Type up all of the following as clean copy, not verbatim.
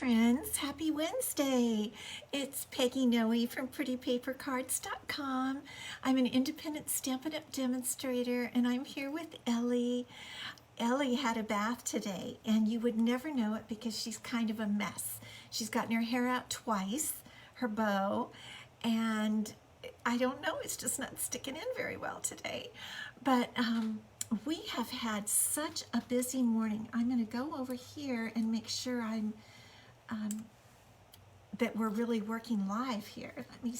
friends, happy Wednesday. It's Peggy Noe from prettypapercards.com. I'm an independent Stampin' Up demonstrator and I'm here with Ellie. Ellie had a bath today and you would never know it because she's kind of a mess. She's gotten her hair out twice, her bow, and I don't know, it's just not sticking in very well today. But we have had such a busy morning. I'm going to go over here and make sure that we're really working live here. Let me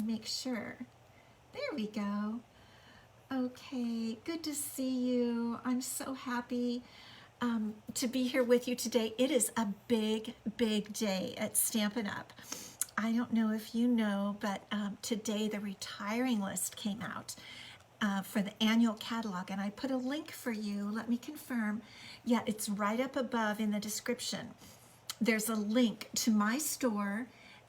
make sure. There we go. Okay, good to see you. I'm so happy to be here with you today. It is a big, big day at Stampin' Up. I don't know if you know, but today the retiring list came out for the annual catalog, and I put a link for you. Let me confirm. Yeah, it's right up above in the description. There's a link to my store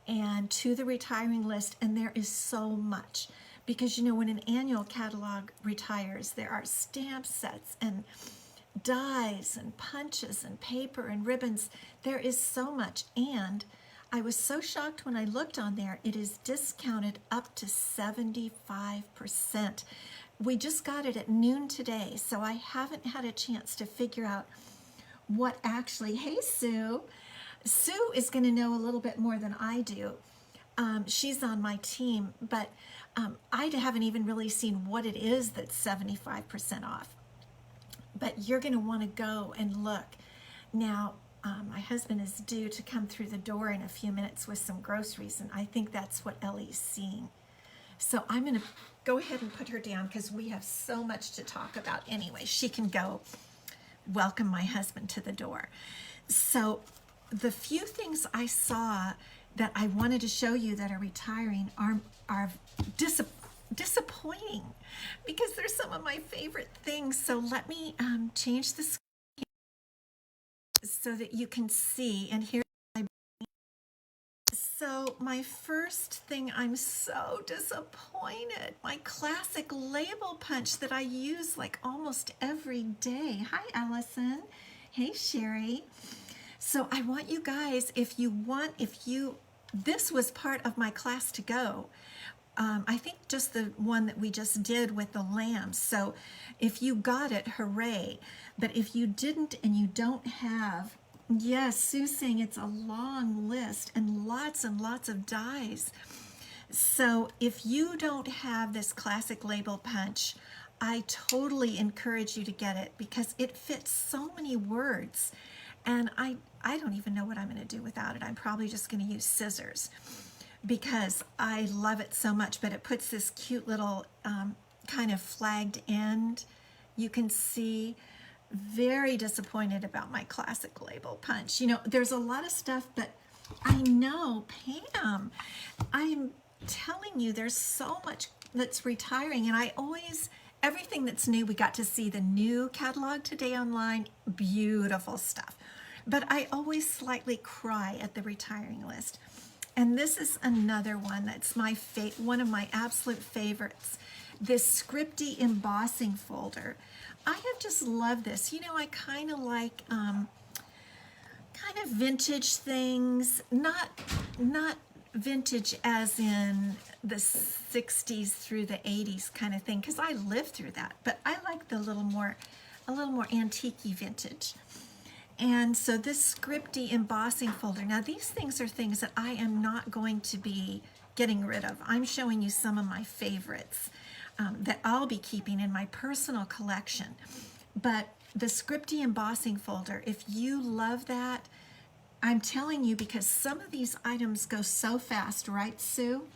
and to the retiring list, and there is so much. Because you know, when an annual catalog retires, there are stamp sets and dies and punches and paper and ribbons. There is so much, and I was so shocked when I looked on there. It is discounted up to 75%. We just got it at noon today, so I haven't had a chance to figure out what actually, hey Sue. Sue is going to know a little bit more than I do. She's on my team, but I haven't even really seen what it is that's 75% off. But you're going to want to go and look. Now, my husband is due to come through the door in a few minutes with some groceries, and I think that's what Ellie's seeing. So I'm going to go ahead and put her down because we have so much to talk about anyway. She can go welcome my husband to the door. So the few things I saw that I wanted to show you that are retiring are disappointing because they're some of my favorite things. So let me change the screen so that you can see. And here, so my first thing, I'm so disappointed. My classic label punch that I use like almost every day. Hi, Allison. Hey, Sherry. So I want you guys, this was part of my class to go. I think just the one that we just did with the lambs. So if you got it, hooray. But if you didn't and you don't have, yes, Sue's saying it's a long list and lots of dies. So if you don't have this classic label punch, I totally encourage you to get it because it fits so many words. And I don't even know what I'm going to do without it. I'm probably just going to use scissors because I love it so much. But it puts this cute little kind of flagged end. You can see. Very disappointed about my classic label punch. You know, there's a lot of stuff, but I know, Pam, I'm telling you, there's so much that's retiring. And everything that's new, we got to see the new catalog today online. Beautiful stuff. But I always slightly cry at the retiring list. And this is another one that's one of my absolute favorites. This Scripty embossing folder. I have just loved this. You know, I kind of like kind of vintage things, not vintage as in the 60s through the 80s kind of thing, because I lived through that. But I like a little more antique-y vintage. And so this Scripty embossing folder, now these things are things that I am not going to be getting rid of. I'm showing you some of my favorites that I'll be keeping in my personal collection. But the Scripty embossing folder, if you love that, I'm telling you, because some of these items go so fast, right, Sue?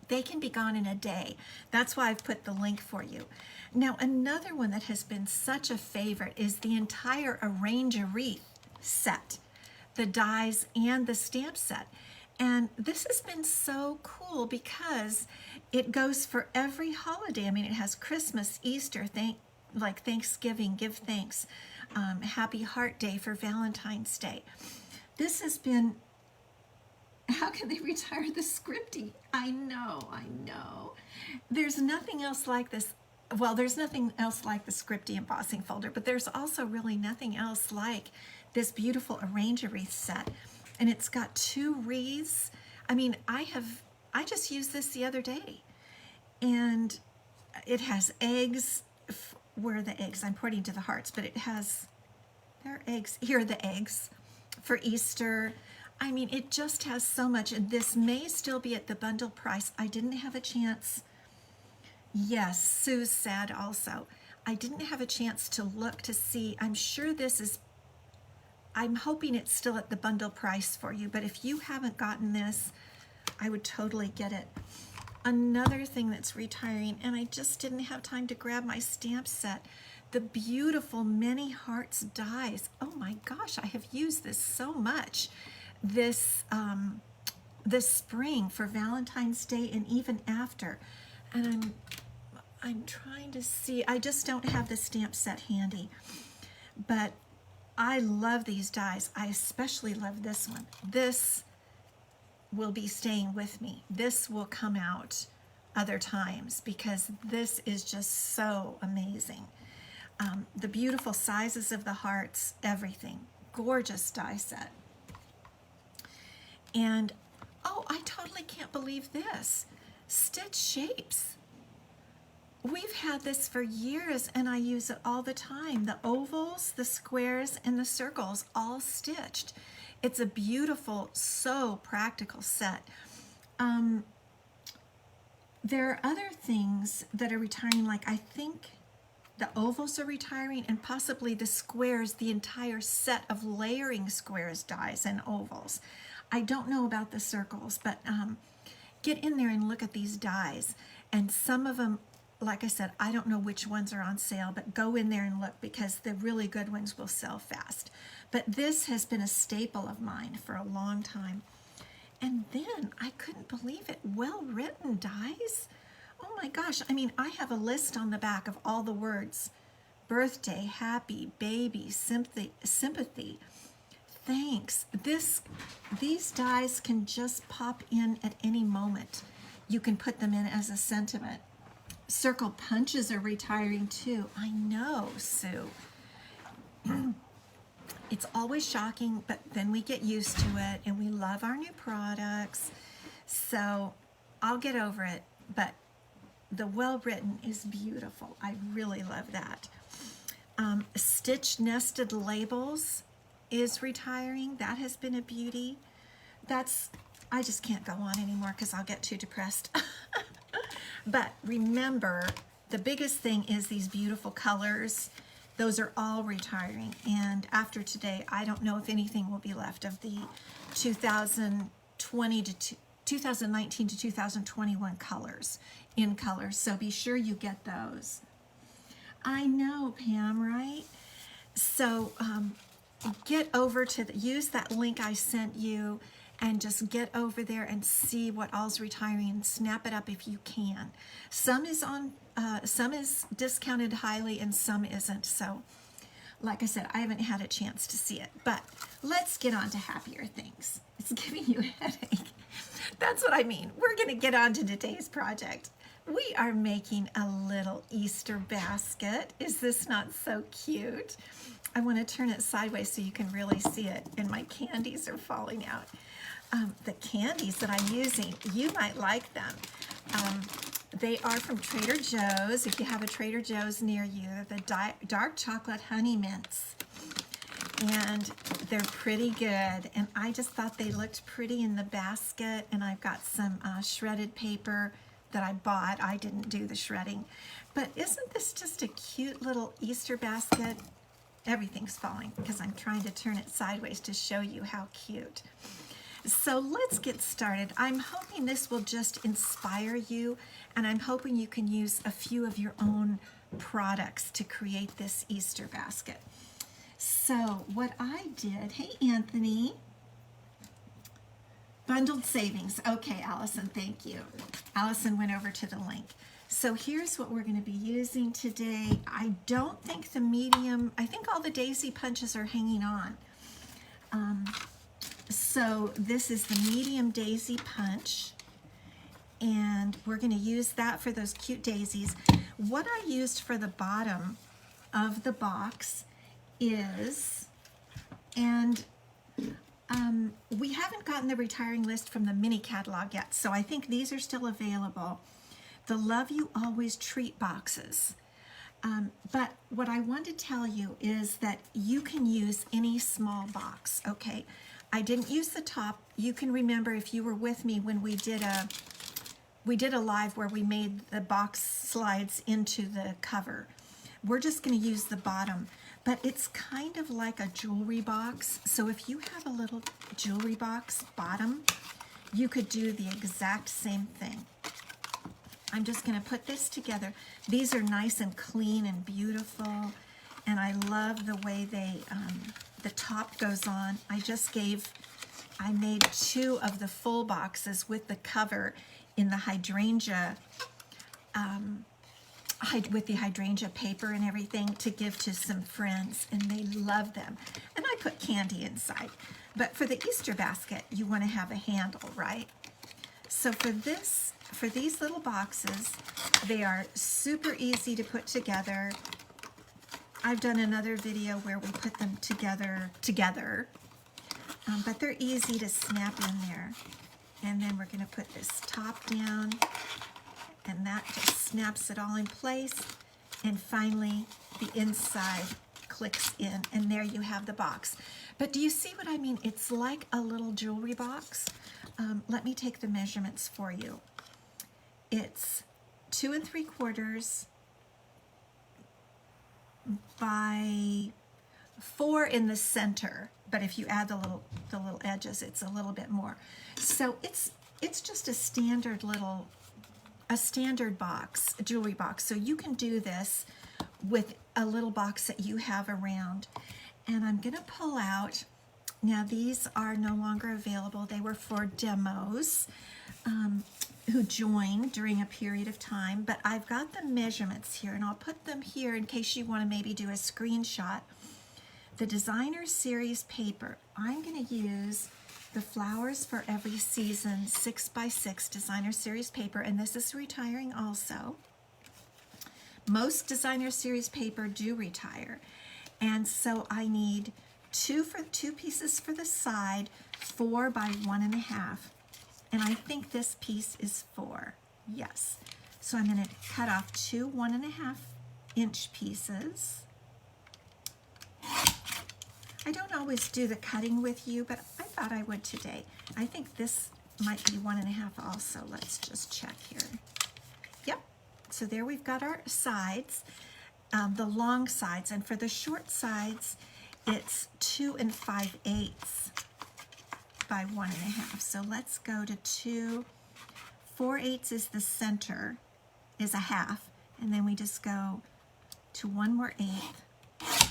They can be gone in a day. That's why I've put the link for you. Now, another one that has been such a favorite is the entire Arrange a Wreath set, the dies and the stamp set. And this has been so cool because it goes for every holiday. I mean, it has Christmas, Easter, like Thanksgiving, give thanks, Happy Heart Day for Valentine's Day. This has been, how can they retire the Scripty? I know. There's nothing else like this. Well, there's nothing else like the Scripty embossing folder, but there's also really nothing else like this beautiful Arrange a Wreath set. and it's got 2 wreaths. I mean, I just used this the other day, and it has eggs. Where are the eggs? I'm pointing to the hearts, but it has, there are eggs. Here are the eggs for Easter. I mean, it just has so much, and this may still be at the bundle price. I didn't have a chance. Yes, Sue's sad also. I didn't have a chance to look to see. I'm sure this is, I'm hoping it's still at the bundle price for you, but if you haven't gotten this, I would totally get it. Another thing that's retiring, and I just didn't have time to grab my stamp set, the beautiful Many Hearts dies. Oh my gosh, I have used this so much this spring for Valentine's Day and even after. And I'm trying to see, I just don't have the stamp set handy, but I love these dies. I especially love this one. This will be staying with me. This will come out other times because this is just so amazing. The beautiful sizes of the hearts, everything. Gorgeous die set. And, oh, I totally can't believe this. Stitch shapes. We've had this for years and I use it all the time. The ovals, the squares, and the circles all stitched. It's a beautiful, so practical set. There are other things that are retiring, like I think the ovals are retiring and possibly the squares, the entire set of layering squares dies and ovals. I don't know about the circles, but get in there and look at these dies. And some of them, like I said, I don't know which ones are on sale, but go in there and look because the really good ones will sell fast. But this has been a staple of mine for a long time. And then I couldn't believe it, well-written dies. Oh my gosh, I mean, I have a list on the back of all the words. Birthday, happy, baby, sympathy, thanks. These dies can just pop in at any moment. You can put them in as a sentiment. Circle punches are retiring too. I know, Sue. It's always shocking, but then we get used to it and we love our new products. So I'll get over it, but the well-written is beautiful. I really love that. Stitch nested labels is retiring. That has been a beauty. I just can't go on anymore because I'll get too depressed. But remember, the biggest thing is these beautiful colors. Those are all retiring. And after today, I don't know if anything will be left of the 2019 to 2021 colors, in colors. So be sure you get those. I know, Pam, right? So get over to use that link I sent you and just get over there and see what all's retiring and snap it up if you can. Some is discounted highly and some isn't. So like I said, I haven't had a chance to see it, but let's get on to happier things. It's giving you a headache. That's what I mean. We're gonna get on to today's project. We are making a little Easter basket. Is this not so cute? I want to turn it sideways so you can really see it, and my candies are falling out. The candies that I'm using, you might like them. They are from Trader Joe's. If you have a Trader Joe's near you, the dark chocolate honey mints. And they're pretty good. And I just thought they looked pretty in the basket. And I've got some shredded paper that I bought. I didn't do the shredding. But isn't this just a cute little Easter basket? Everything's falling because I'm trying to turn it sideways to show you how cute. So let's get started. I'm hoping this will just inspire you, and I'm hoping you can use a few of your own products to create this Easter basket. So what I did, hey Anthony, bundled savings. Okay, Allison, thank you. Allison went over to the link. So here's what we're going to be using today. I don't think the medium, I think all the daisy punches are hanging on. So this is the medium daisy punch, and we're going to use that for those cute daisies. What I used for the bottom of the box is, and We haven't gotten the retiring list from the mini catalog yet, so I think these are still available. The Love You Always treat boxes. But what I want to tell you is that you can use any small box, okay? I didn't use the top. You can remember if you were with me when we did a live where we made the box slides into the cover. We're just going to use the bottom, but it's kind of like a jewelry box. So if you have a little jewelry box bottom, you could do the exact same thing. I'm just going to put this together. These are nice and clean and beautiful, and I love the way the top goes on. I made 2 of the full boxes with the cover in the hydrangea, with the hydrangea paper and everything to give to some friends, and they love them. And I put candy inside. But for the Easter basket, you want to have a handle, right? So for these little boxes, they are super easy to put together. I've done another video where we put them together, but they're easy to snap in there. And then we're going to put this top down, and that just snaps it all in place. And finally, the inside clicks in, and there you have the box. But do you see what I mean? It's like a little jewelry box. Let me take the measurements for you. It's 2 3/4 by 4 in the center, but if you add the little edges, it's a little bit more. So it's just a standard box, a jewelry box. So you can do this with a little box that you have around. And I'm going to pull out. Now these are no longer available. They were for demos who joined during a period of time, but I've got the measurements here, and I'll put them here in case you want to maybe do a screenshot. The Designer Series paper, I'm going to use the Flowers for Every Season 6x6 Designer Series paper, and this is retiring also. Most Designer Series paper do retire, and so I need 2 pieces for the side, 4 by 1.5. And I think this piece is 4. Yes. So I'm going to cut off 2 1.5-inch pieces. I don't always do the cutting with you, but I thought I would today. I think this might be 1.5 also. Let's just check here. Yep. So there we've got our sides, the long sides, and for the short sides, it's 2 5/8 by 1.5. So let's go to 2 4/8 is the center, is a half, and then we just go to 1 more eighth.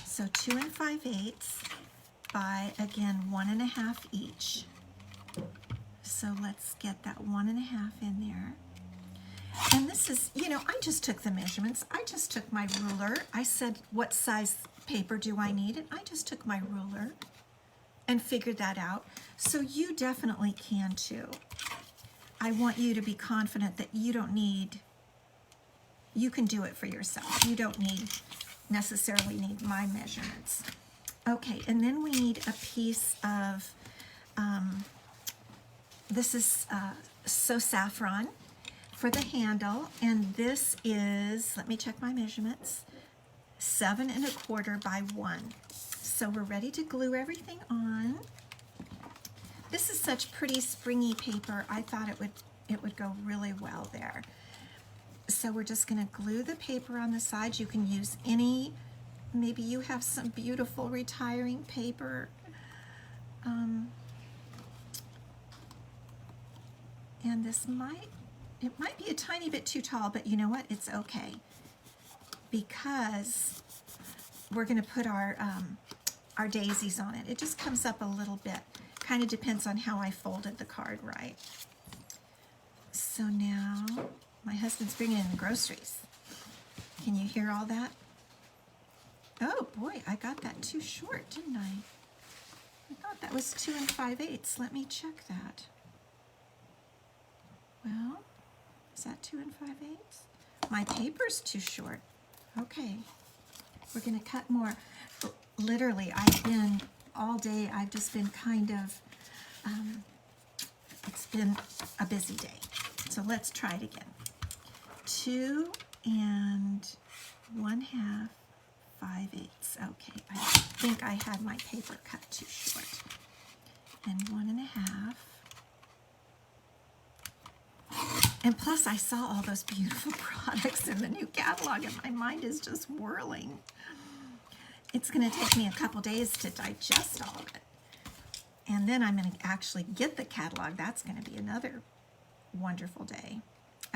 So 2 5/8 by, again, 1.5 each. So let's get that 1.5 in there. And this is, I just took the measurements. I just took my ruler. I said, what size paper do I need? And I just took my ruler and figured that out. So you definitely can too. I want you to be confident that you can do it for yourself. You don't necessarily need my measurements. Okay, and then we need a piece of, this is So Saffron for the handle, and this is, let me check my measurements, 7 1/4 by 1. So we're ready to glue everything on. This is such pretty springy paper. I thought it would go really well there. So we're just going to glue the paper on the sides. You can use any, maybe you have some beautiful retiring paper. And it might be a tiny bit too tall, but you know what? It's okay, because we're going to put our daisies on it. It just comes up a little bit. Kind of depends on how I folded the card right. So now my husband's bringing in the groceries. Can you hear all that? Oh boy, I got that too short, didn't I? I thought that was 2 5/8. Let me check that. Well, is that 2 5/8? My paper's too short. Okay, we're going to cut more. Literally, all day I've just been kind of it's been a busy day. So let's try it again. 2 1/2, 5/8. Okay, I think I had my paper cut too short. And 1 1/2. And plus I saw all those beautiful products in the new catalog and my mind is just whirling. It's going to take me a couple days to digest all of it. And then I'm going to actually get the catalog. That's going to be another wonderful day.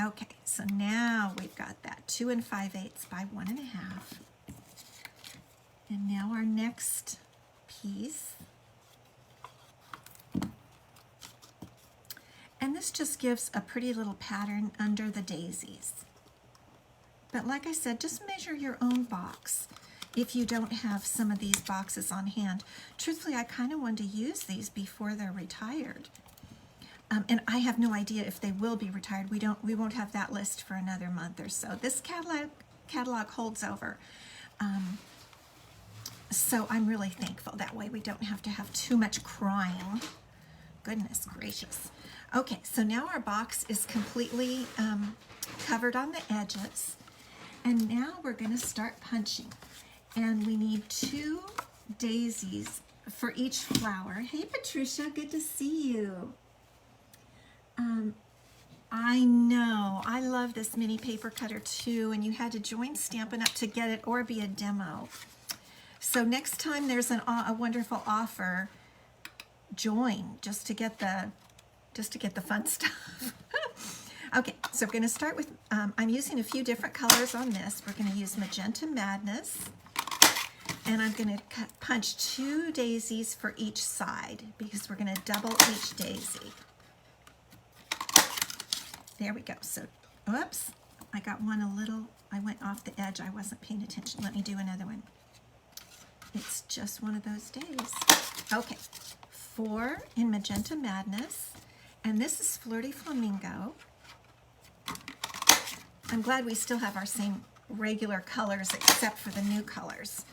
Okay, so now we've got that 2 5/8 by 1 1/2. And now our next piece. And this just gives a pretty little pattern under the daisies. But like I said, just measure your own box if you don't have some of these boxes on hand. Truthfully, I kind of want to use these before they're retired. And I have no idea if they will be retired. We won't have that list for another month or so. This catalog holds over. So I'm really thankful. That way we don't have to have too much crying. Goodness gracious. Okay, so now our box is completely covered on the edges. And now we're going to start punching. And we need 2 daisies for each flower. Hey Patricia, good to see you. I know, I love this mini paper cutter too, and you had to join Stampin' Up! To get it or be a demo. So next time there's a wonderful offer, join just to get the fun stuff. Okay, so we're going to start with, I'm using a few different colors on this. We're going to use Magenta Madness, and I'm going to punch 2 daisies for each side because we're going to double each daisy. There we go. So, oops, I got one a little, I went off the edge. I wasn't paying attention. Let me do another one. It's just one of those days. Okay, 4 in Magenta Madness, and this is Flirty Flamingo. I'm glad we still have our same regular colors except for the new colors.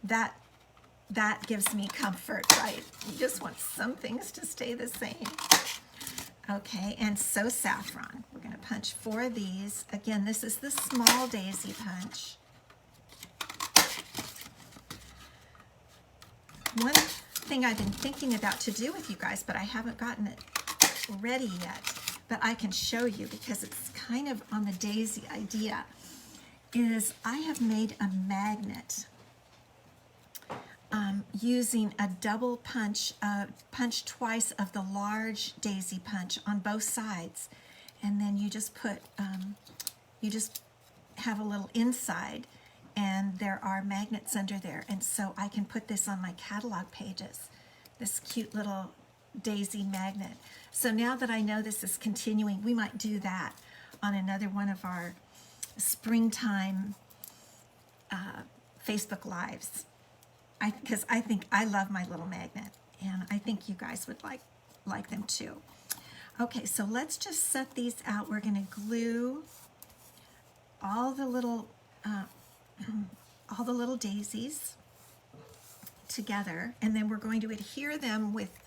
That gives me comfort, right? You just want some things to stay the same. Okay, and So Saffron. We're going to punch 4 of these. Again, this is the small daisy punch. One thing I've been thinking about to do with you guys, but I haven't gotten it ready yet, but I can show you because it's kind of on the daisy idea, is I have made a magnet using a double punch, punch twice of the large daisy punch on both sides, and then you just put, you just have a little inside, and there are magnets under there, and so I can put this on my catalog pages, this cute little daisy magnet. So now that I know this is continuing, we might do that on another one of our springtime Facebook Lives. Because I think I love my little magnet, and I think you guys would like them too. Okay, so let's just set these out. We're going to glue all the little daisies together, and then we're going to adhere them with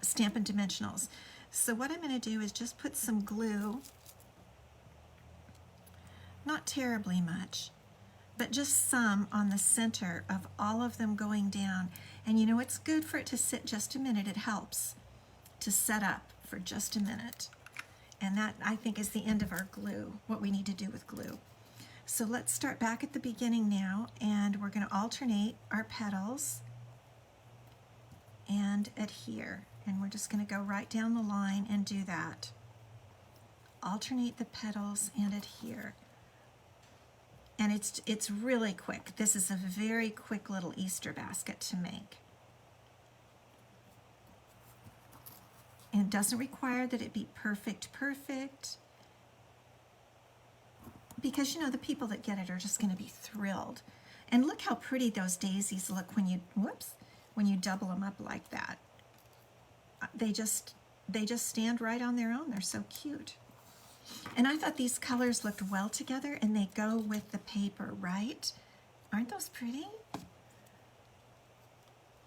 Stampin' Dimensionals. So what I'm going to do is just put some glue, not terribly much, but just some on the center of all of them going down. And you know, it's good for it to sit just a minute. It helps to set up for just a minute. And that, I think, is the end of our glue, what we need to do with glue. So let's start back at the beginning now, and we're going to alternate our petals and adhere. And we're just going to go right down the line and do that. Alternate the petals and adhere. And it's really quick. This is a very quick little Easter basket to make. And it doesn't require that it be perfect, because you know the people that get it are just going to be thrilled. And look how pretty those daisies look when you, when you double them up like that. They just stand right on their own. They're so cute. And I thought these colors looked well together, and they go with the paper, right? Aren't those pretty?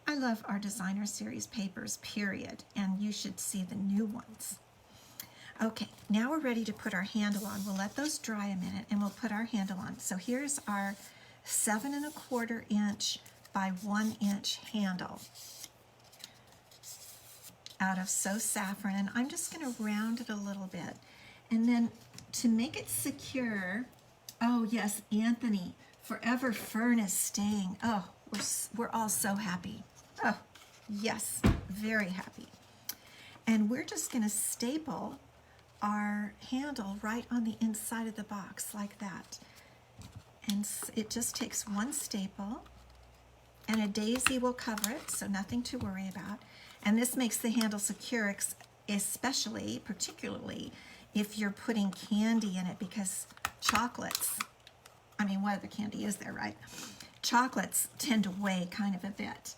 I love our designer series papers, period, and you should see the new ones. Okay, now we're ready to put our handle on. We'll let those dry a minute and we'll put our handle on. So here's our 7 1/4 inch by 1 inch handle out of So Saffron, and I'm just going to round it a little bit. And then to make it secure, oh yes, Anthony, Forever Fern is staying. Oh, we're all so happy. Oh, yes, very happy. And we're just going to staple our handle right on the inside of the box like that. And it just takes one staple, and a daisy will cover it, so nothing to worry about. And this makes the handle secure, especially, particularly, if you're putting candy in it, because chocolates, I mean, what other candy is there, right? Chocolates tend to weigh kind of a bit.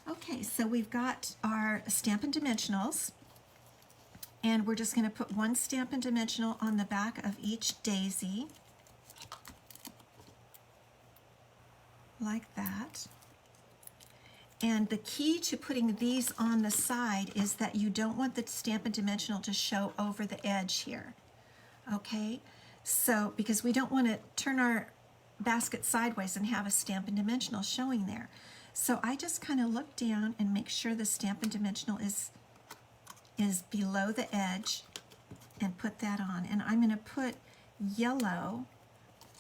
Okay, so we've got our Stampin' Dimensionals, and we're just going to put one Stampin' Dimensional on the back of each daisy, like that. And the key to putting these on the side is that you don't want the Stampin' Dimensional to show over the edge here, okay? So, because we don't want to turn our basket sideways and have a Stampin' Dimensional showing there. So I just kind of look down and make sure the Stampin' Dimensional is below the edge and put that on. And I'm going to put yellow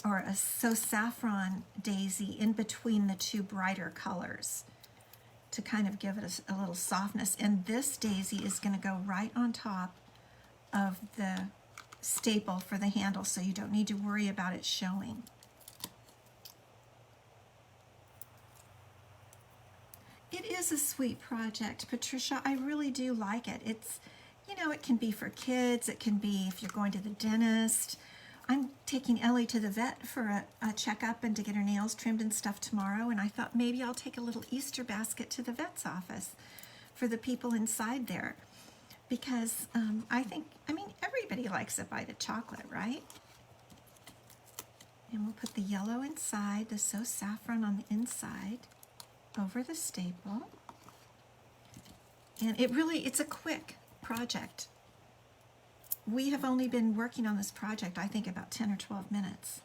or a So Saffron daisy in between the two brighter colors to kind of give it a little softness. And this daisy is going to go right on top of the staple for the handle, so you don't need to worry about it showing. It is a sweet project, Patricia. I really do like it. It's, you know, it can be for kids. It can be if you're going to the dentist. I'm taking Ellie to the vet for a checkup and to get her nails trimmed and stuff tomorrow, and I thought maybe I'll take a little Easter basket to the vet's office for the people inside there, because I mean, everybody likes a bite of chocolate, right? And we'll put the yellow inside, the So Saffron on the inside, over the staple. And it's a quick project. We have only been working on this project, I think, about 10 or 12 minutes.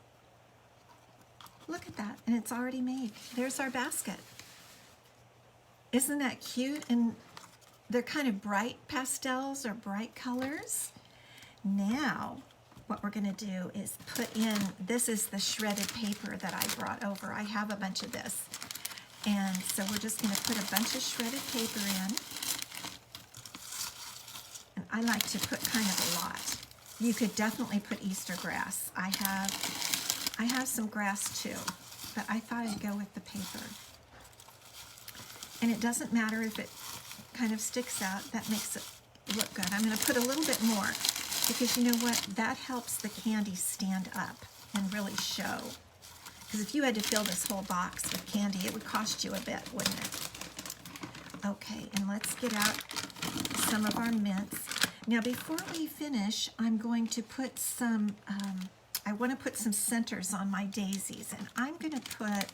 Look at that, and it's already made. There's our basket. Isn't that cute? And they're kind of bright pastels or bright colors. Now, what we're going to do is put in, this is the shredded paper that I brought over. I have a bunch of this. And so we're just going to put a bunch of shredded paper in. And I like to put kind of a lot. You could definitely put Easter grass. I have some grass too, but I thought I'd go with the paper. And it doesn't matter if it kind of sticks out. That makes it look good. I'm going to put a little bit more because you know what? That helps the candy stand up and really show. Because if you had to fill this whole box with candy, it would cost you a bit, wouldn't it? Okay, and let's get out some of our mints. Now, before we finish, I'm going to put some, I want to put some centers on my daisies, and I'm going to put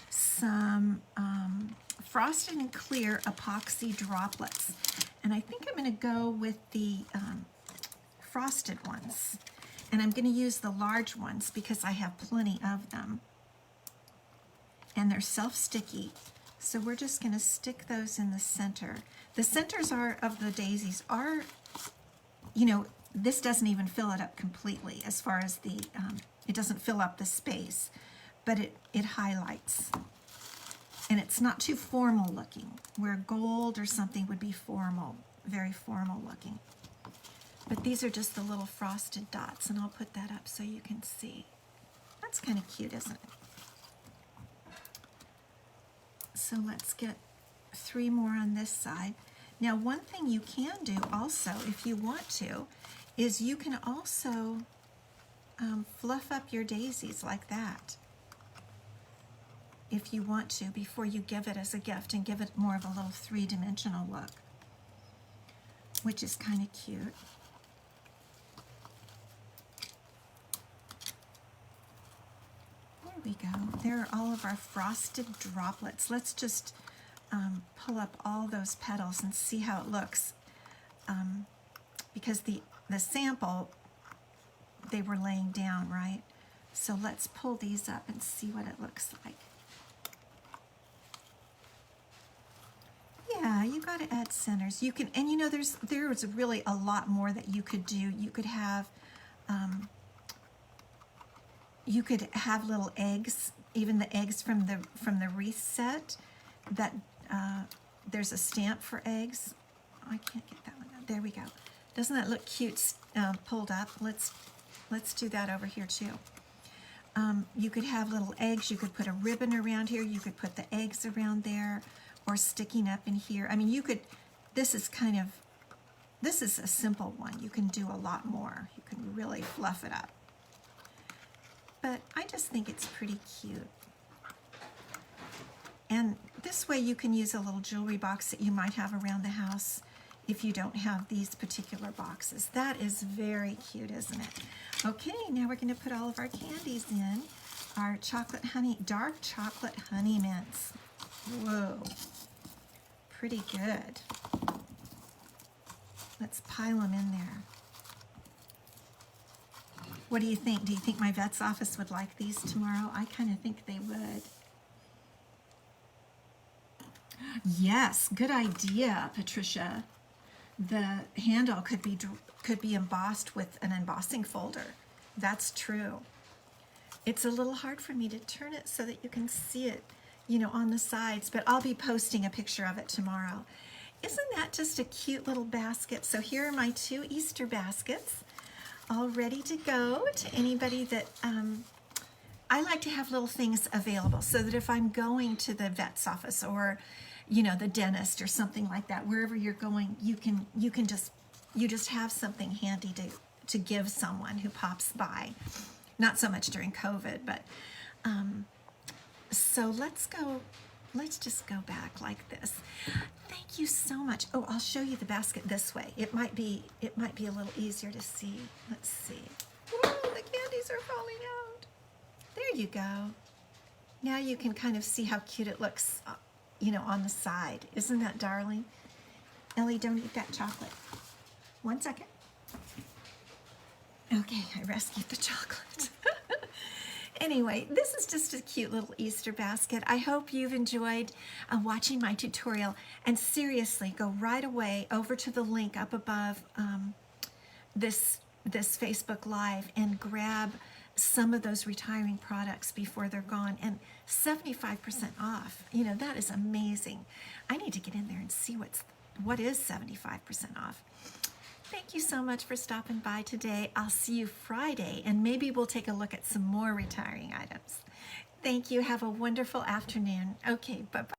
some frosted and clear epoxy droplets. And I think I'm going to go with the frosted ones. And I'm going to use the large ones because I have plenty of them. And they're self-sticky. So we're just going to stick those in the center. The centers of the daisies are, you know, this doesn't even fill it up completely as far as the, it doesn't fill up the space, but it highlights. And it's not too formal looking, where gold or something would be formal, very formal looking. But these are just the little frosted dots, and I'll put that up so you can see. That's kind of cute, isn't it? So let's get 3 more on this side. Now, one thing you can do also, if you want to, is you can also fluff up your daisies like that, if you want to, before you give it as a gift and give it more of a little 3-dimensional look, which is kind of cute. There we go. There are all of our frosted droplets. Let's just pull up all those petals and see how it looks, because the sample, they were laying down, right? So let's pull these up and see what it looks like. Yeah, you got to add centers. You can, and you know, there's really a lot more that you could do. You could have little eggs, even the eggs from the wreath set. That there's a stamp for eggs. Oh, I can't get that one out. There we go. Doesn't that look cute pulled up? Let's do that over here too. You could have little eggs. You could put a ribbon around here. You could put the eggs around there, or sticking up in here. I mean, you could, this is a simple one. You can do a lot more. You can really fluff it up. But I just think it's pretty cute. And this way you can use a little jewelry box that you might have around the house if you don't have these particular boxes. That is very cute, isn't it? Okay, now we're going to put all of our candies in. Our dark chocolate honey mints. Whoa, pretty good. Let's pile them in there. What do you think? Do you think my vet's office would like these tomorrow? I kind of think they would. Yes, good idea, Patricia. The handle could be embossed with an embossing folder. That's true. It's a little hard for me to turn it so that you can see it, you know, on the sides, but I'll be posting a picture of it tomorrow. Isn't that just a cute little basket? So here are my 2 Easter baskets, all ready to go to anybody that, I like to have little things available so that if I'm going to the vet's office or, you know, the dentist or something like that, wherever you're going, you just have something handy to give someone who pops by. Not so much during COVID, but so let's just go back like this. Thank you so much. Oh, I'll show you the basket this way. It might be a little easier to see. Let's see. Whoa, the candies are falling out. There you go. Now you can kind of see how cute it looks, you know, on the side. Isn't that darling? Ellie, don't eat that chocolate. 1 second. Okay, I rescued the chocolate. Anyway, this is just a cute little Easter basket. I hope you've enjoyed watching my tutorial. And seriously, go right away over to the link up above this Facebook Live and grab some of those retiring products before they're gone, and 75% off. You know, that is amazing. I need to get in there and see what is 75% off. Thank you so much for stopping by today. I'll see you Friday, and maybe we'll take a look at some more retiring items. Thank you. Have a wonderful afternoon. Okay, bye-bye.